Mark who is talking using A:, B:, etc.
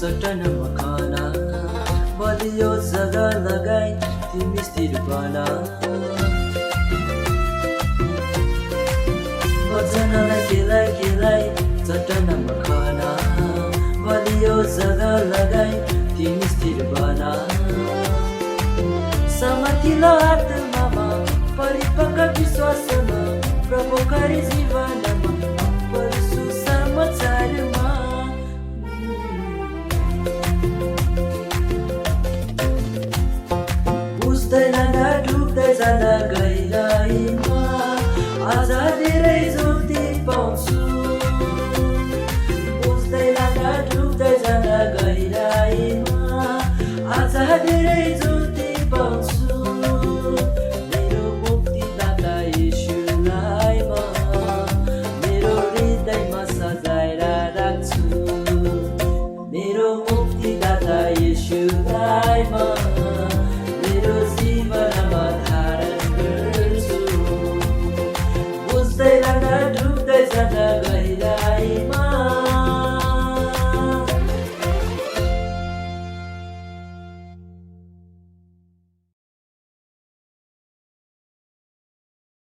A: चट्टानमा खाना बलियो जग्गा लगाई तिमी स्थिर बना वचनलाई केलाई चट्टानमा खाना बलियो जग्गा लगाई तिमी स्थिर बना समातिलो आत्मामा परिपक्व विश्वासमा प्रभुकारी जीवनमा परशु समाचारमा बुझ्दै लाँदा डुब्दै जाँदा गहिराइमा आज धेरै ज्योति पाउँछु बुझ्दै लाँदा डुब्दै जाँदा गहिराइमा आज धेरै ज्योति पाउँछु मेरो मुक्तिदाता येशूलाई म मेरो हृदयमा सजाएर राख्छु मेरो मुक्तिदाता येशूलाई म मेरो जीवनमा धारण गर्छु बुझ्दै लाँदा डुब्दै जाँदा